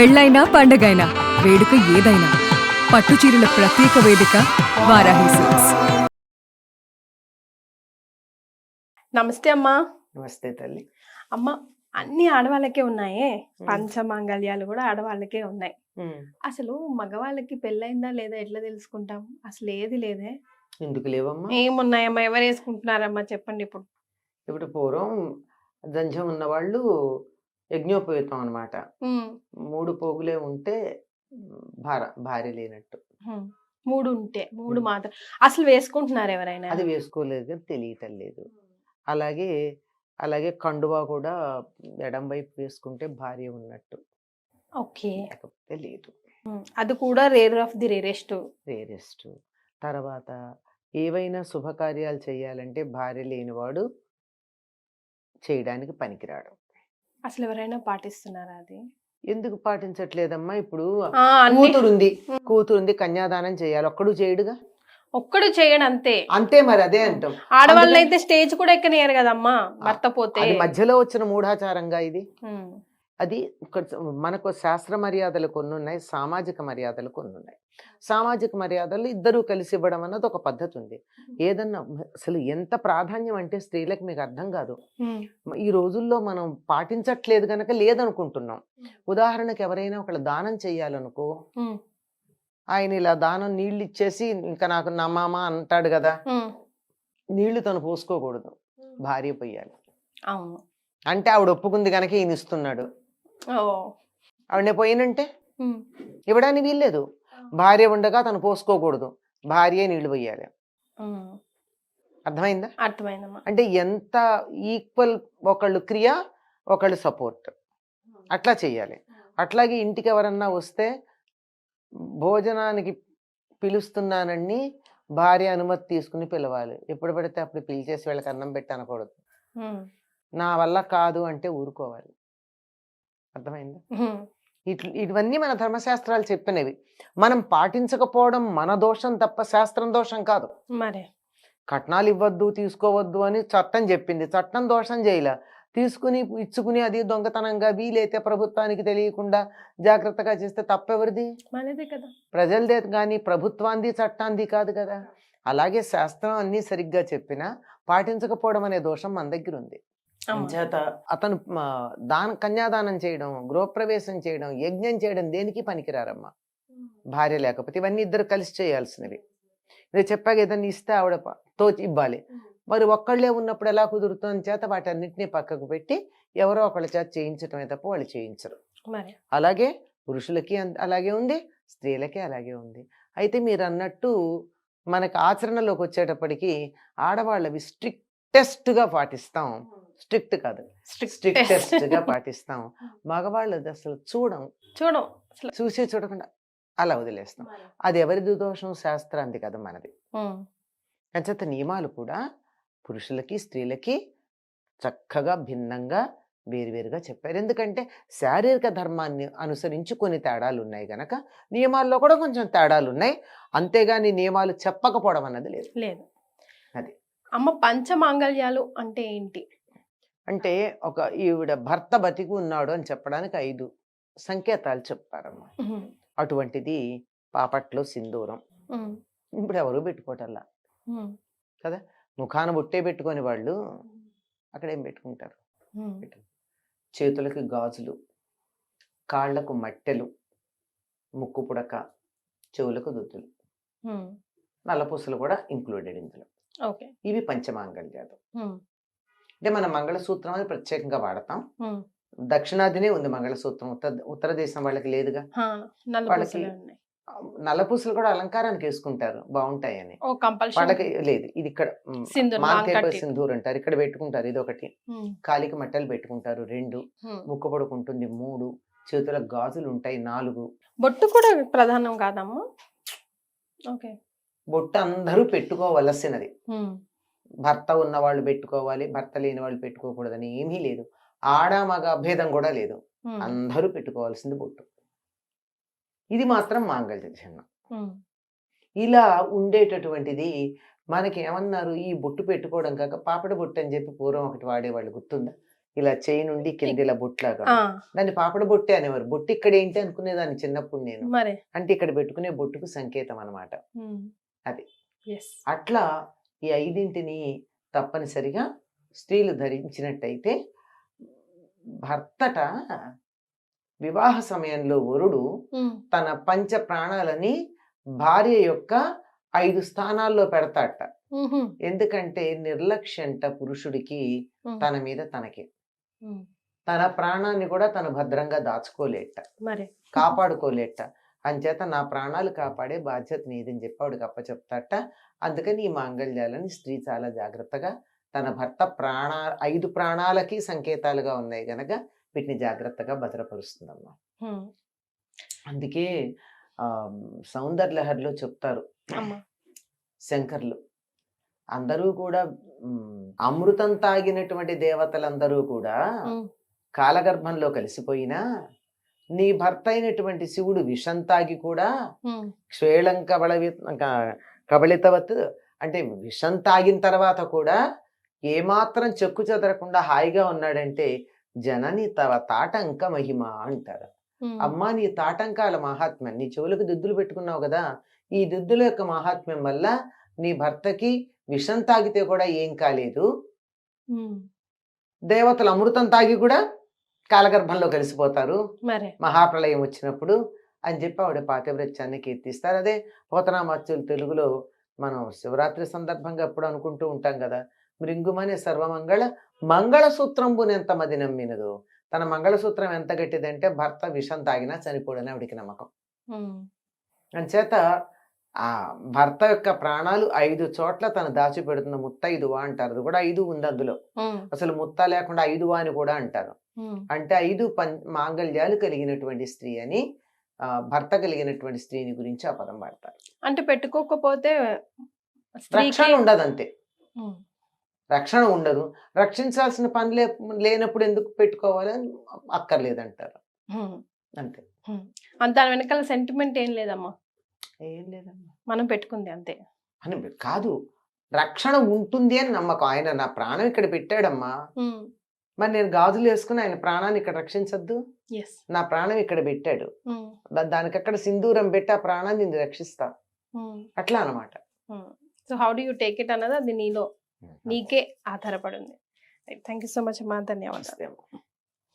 పెళ్ళైనా పండగైనా వేడుక ఏదైనా పట్టు చీరల ప్రత్యేక వేదిక వారాహి సిల్క్స్. నమస్తే అమ్మా. నమస్తే తల్లి. అమ్మ, అన్ని ఆడవాళ్ళకే ఉన్నాయే, పంచమాంగళ్యాలు కూడా ఆడవాళ్ళకే ఉన్నాయి. అసలు మగవాళ్ళకి పెళ్ళైందా లేదా ఎట్లా తెలుసుకుంటాం? అసలు ఏది లేదే. ఎందుకు లేవమ్మా? ఏమున్నాయమ్మా? ఎవరు వేసుకుంటున్నారమ్మా చెప్పండి. ఇప్పుడు పూర్వం దంజం ఉన్న వాళ్ళు యజ్ఞోపేతం అనమాట. 3 పోగులే ఉంటే భార్య లేనట్టు. 3 ఉంటే 3 మాత్రం అసలు వేసుకుంటున్నారు ఎవరైనా? అది వేసుకోలేదు కానీ తెలియటం లేదు. అలాగే కండువా కూడా ఎడం వైపు వేసుకుంటే భార్య ఉన్నట్టు. ఓకే, లేకపోతే లేదు. అది కూడా రేర్ ఆఫ్ ది రేరెస్ట్. తర్వాత ఏవైనా శుభకార్యాలు చేయాలంటే భార్య లేనివాడు చేయడానికి పనికిరాడు. అసలు ఎవరైనా పాటిస్తున్నారా అది? ఎందుకు పాటించట్లేదమ్మా? ఇప్పుడు అన్ని కూతురుంది కన్యాదానం చేయాలి, ఒక్కడు చేయడుగా. ఒక్కడు చేయడు అంతే మరి అదే అంటాం. ఆడవాళ్ళు అయితే స్టేజ్ కూడా ఎక్కనియరు కదమ్మా భర్త పోతే. అది మధ్యలో వచ్చిన మూఢాచారంగా ఇది. అది మనకు శాస్త్ర మర్యాదలు కొన్ని ఉన్నాయి, సామాజిక మర్యాదలు కొన్ని ఉన్నాయి. సామాజిక మర్యాదలు ఇద్దరూ కలిసి ఇవ్వడం అన్నది ఒక పద్ధతి ఉంది. ఏదన్నా అసలు ఎంత ప్రాధాన్యం అంటే స్త్రీలకు మీకు అర్థం కాదు. ఈ రోజుల్లో మనం పాటించట్లేదు గనక లేదనుకుంటున్నాం. ఉదాహరణకు ఎవరైనా ఒకళ్ళు దానం చెయ్యాలనుకో, ఆయన ఇలా దానం నీళ్ళు ఇచ్చేసి ఇంకా నాకు నా మామ అంటాడు కదా, నీళ్లు తను పోసుకోకూడదు, భార్య పోయాలి. అంటే ఆవిడ ఒప్పుకుంది కనుక ఈయన ఇస్తున్నాడు. ఆవిడనే పోయినంటే ఇవ్వడానికి వీల్లేదు. భార్య ఉండగా తను పోసుకోకూడదు, భార్య నీళ్లు పోయాలి. అర్థమైందా? అర్థమైందమ్మా. అంటే ఎంత ఈక్వల్, ఒకళ్ళు క్రియ ఒకళ్ళు సపోర్ట్, అట్లా చెయ్యాలి. అట్లాగే ఇంటికి ఎవరన్నా వస్తే భోజనానికి పిలుస్తున్నానని భార్య అనుమతి తీసుకుని పిలవాలి. ఎప్పుడు పడితే అప్పుడు పిలిచేసి వీళ్ళకి అన్నం పెట్టి అనకూడదు. నా వల్ల కాదు అంటే ఊరుకోవాలి. అర్థమైందా? ఇవన్నీ మన ధర్మశాస్త్రాలు చెప్పినవి. మనం పాటించకపోవడం మన దోషం తప్ప శాస్త్రం దోషం కాదు. మరి కట్నాలు ఇవ్వద్దు తీసుకోవద్దు అని చట్టం చెప్పింది, చట్టం దోషం చేయలే. తీసుకుని ఇచ్చుకుని అది దొంగతనంగా వీలైతే ప్రభుత్వానికి తెలియకుండా జాగ్రత్తగా చేస్తే తప్పెవరిది? మనదే కదా, ప్రజలదే కానీ ప్రభుత్వాంది చట్టాంది కాదు కదా. అలాగే శాస్త్రం అన్నీ సరిగ్గా చెప్పినా పాటించకపోవడం అనే దోషం మన దగ్గర ఉంది. చేత అతను కన్యాదానం చేయడం, గృహప్రవేశం చేయడం, యజ్ఞం చేయడం దేనికి పనికిరారమ్మా భార్య లేకపోతే. ఇవన్నీ ఇద్దరు కలిసి చేయాల్సినవి. నేను చెప్పాక ఏదన్నా ఇస్తే ఆవిడ తోచి ఇవ్వాలి. మరి ఒక్కళ్ళే ఉన్నప్పుడు ఎలా కుదురుతుంది? చేత వాటన్నిటినీ పక్కకు పెట్టి ఎవరో ఒకళ్ళ చేత చేయించటమే తప్ప వాళ్ళు చేయించరు. అలాగే పురుషులకి అలాగే ఉంది, స్త్రీలకి అలాగే ఉంది. అయితే మీరు అన్నట్టు మనకు ఆచరణలోకి వచ్చేటప్పటికి ఆడవాళ్ళవి స్ట్రిక్టెస్ట్గా పాటిస్తాం. స్ట్రిక్ట్ కాదు, స్ట్రిక్టెస్ట్గా పాటిస్తాం. మగవాళ్ళది అసలు చూసే చూడకుండా అలా వదిలేస్తాం. అది ఎవరిది దోషం? శాస్త్రాంది కదా, మనది. అంచేత నియమాలు కూడా పురుషులకి స్త్రీలకి చక్కగా భిన్నంగా వేరువేరుగా చెప్పారు. ఎందుకంటే శారీరక ధర్మాన్ని అనుసరించి కొన్ని తేడాలు ఉన్నాయి గనక నియమాల్లో కూడా కొంచెం తేడాలు ఉన్నాయి. అంతేగాని నియమాలు చెప్పకపోవడం అన్నది లేదు. అది అమ్మ, పంచమాంగళ్యాలు అంటే ఏంటి? అంటే ఒక ఈవిడ భర్త బతికి ఉన్నాడు అని చెప్పడానికి 5 సంకేతాలు చెప్తారమ్మా. అటువంటిది పాపట్లో సింధూరం. ఇప్పుడు ఎవరు పెట్టుకోవటల్లా కదా. ముఖాన బొట్టే పెట్టుకొని వాళ్ళు అక్కడేం పెట్టుకుంటారు? చేతులకి గాజులు, కాళ్లకు మట్టెలు, ముక్కు పుడక, చెవులకు దుద్దులు, నల్లపూసలు కూడా ఇంక్లూడెడ్ ఇందులో. ఇవి పంచమాంగళ్యాలు. అంటే మన మంగళసూత్రం అది ప్రత్యేకంగా వాడతాం. దక్షిణాదినే ఉంది మంగళసూత్రం, ఉత్తర దేశం వాళ్ళకి లేదుగా. వాళ్ళకి నల్లపూసలు కూడా అలంకారానికి వేసుకుంటారు, బాగుంటాయని. వాళ్ళకి లేదు. ఇది ఇక్కడ మాంకేప సింధూర్ అంటారు, ఇక్కడ పెట్టుకుంటారు. ఇది ఒకటి. కాలికి మట్టలు పెట్టుకుంటారు 2, ముక్కు పొడకు ఉంటుంది 3, చేతులకు గాజులు ఉంటాయి 4. బొట్టు కూడా ప్రధానం కాదమ్మా? బొట్టు అందరూ పెట్టుకోవలసినది. భర్త ఉన్న వాళ్ళు పెట్టుకోవాలి, భర్త లేని వాళ్ళు పెట్టుకోకూడదని ఏమీ లేదు. ఆడ మగ అభేదం కూడా లేదు, అందరూ పెట్టుకోవాల్సింది బొట్టు. ఇది మాత్రం మాంగళ్య చిహ్నం. ఇలా ఉండేటటువంటిది మనకి ఏమన్నారు, ఈ బొట్టు పెట్టుకోవడం కాక పాపడ బొట్టు అని చెప్పి పూర్వం ఒకటి వాడేవాళ్ళు, గుర్తుందా? ఇలా చేయి నుండి కింద ఇలా బొట్లాగా ఆ, దాన్ని పాపడ బొట్టే అనేవారు. బొట్టు ఇక్కడ ఏంటి అనుకునేదాన్ని చిన్నప్పుడు నేను. మరి అంటే ఇక్కడ పెట్టుకునే బొట్టుకు సంకేతం అన్నమాట. అది. ఎస్. అట్లా ఈ 5ంటిని తప్పనిసరిగా స్త్రీలు ధరించినట్టయితే భర్తట వివాహ సమయంలో వరుడు తన పంచ ప్రాణాలని భార్య యొక్క 5 స్థానాల్లో పెడతాట. ఎందుకంటే నిర్లక్ష్యంట పురుషుడికి తన మీద తనకి. తన ప్రాణాన్ని కూడా తను భద్రంగా దాచుకోలేట, మరి కాపాడుకోలేట. అంచేత నా ప్రాణాలు కాపాడే బాధ్యత నీదని చెప్పి ఆవిడకి అప్పచెప్తాట. అందుకని ఈ మాంగళ్యాలని స్త్రీ చాలా జాగ్రత్తగా తన భర్త 5 ప్రాణాలకి సంకేతాలుగా ఉన్నాయి గనక వీటిని జాగ్రత్తగా భద్రపరుస్తుందమ్మా. అందుకే సౌందర్యలహరిలో చెప్తారు శంకర్లు, అందరూ కూడా అమృతం తాగినటువంటి దేవతలందరూ కూడా కాలగర్భంలో కలిసిపోయినా నీ భర్త అయినటువంటి శివుడు విషం తాగి కూడా క్షేళం కబళితవత్ అంటే విషం తాగిన తర్వాత కూడా ఏమాత్రం చెక్కు చెదరకుండా హాయిగా ఉన్నాడంటే జనని తవ తాటంక మహిమ అంటారు. అమ్మా నీ తాటంకాల మహాత్మ్యం, నీ చెవులకు దిద్దులు పెట్టుకున్నావు కదా, ఈ దిద్దుల యొక్క మహాత్మ్యం వల్ల నీ భర్తకి విషం తాగితే కూడా ఏం కాలేదు, దేవతలు అమృతం తాగి కూడా కాలగర్భంలో కలిసిపోతారు మహాప్రళయం వచ్చినప్పుడు అని చెప్పి ఆవిడ పాతివ్రత్యాన్ని కీర్తిస్తారు. అదే పోతనామాత్యులు తెలుగులో మనం శివరాత్రి సందర్భంగా ఎప్పుడు అనుకుంటూ ఉంటాం కదా, మృంగుమనే సర్వమంగళ మంగళసూత్రంబునెంత మది నమ్మినదు. తన మంగళసూత్రం ఎంత గట్టిదంటే భర్త విషం తాగినా చనిపోడని ఆవిడికి నమ్మకం. అంచేత ఆ భర్త యొక్క ప్రాణాలు 5 చోట్ల తను దాచిపెడుతున్న ముత్తైదువా అంటారు. అది కూడా 5 ఉంది అందులో. అసలు ముత్త లేకుండా 5వా అని కూడా అంటారు. అంటే 5 మాంగళ్యాలు కలిగినటువంటి స్త్రీ అని, భర్త కలిగినటువంటి స్త్రీని గురించి ఆ పదం వాడతారు. అంటే పెట్టుకోకపోతే రక్షణ ఉండదు, అంతే. రక్షణ ఉండదు, రక్షించాల్సిన పని లేనప్పుడు ఎందుకు పెట్టుకోవాలని అక్కర్లేదంటారు, అంతే. దాని వెనకాల సెంటిమెంట్ ఏం లేదమ్మా, ఏం లేదమ్మా, మనం పెట్టుకుంది అంతే అని కాదు. రక్షణ ఉంటుంది అని నమ్మకం. ఆయన నా ప్రాణం ఇక్కడ పెట్టాడమ్మా, మరి నేను గాజులు వేసుకుని ఆయన ప్రాణాన్ని ఇక్కడ రక్షించద్దు. నా ప్రాణం ఇక్కడ పెట్టాడు, దానికి అక్కడ సింధూరం పెట్టి ఆ ప్రాణాన్ని రక్షిస్తా, అట్లా అనమాట. So how do you take it అన్నది అది నీలో నీకే ఆధారపడి ఉంది. థ్యాంక్ యూ సో మచ్ అమ్మా, ధన్యవాదాలు.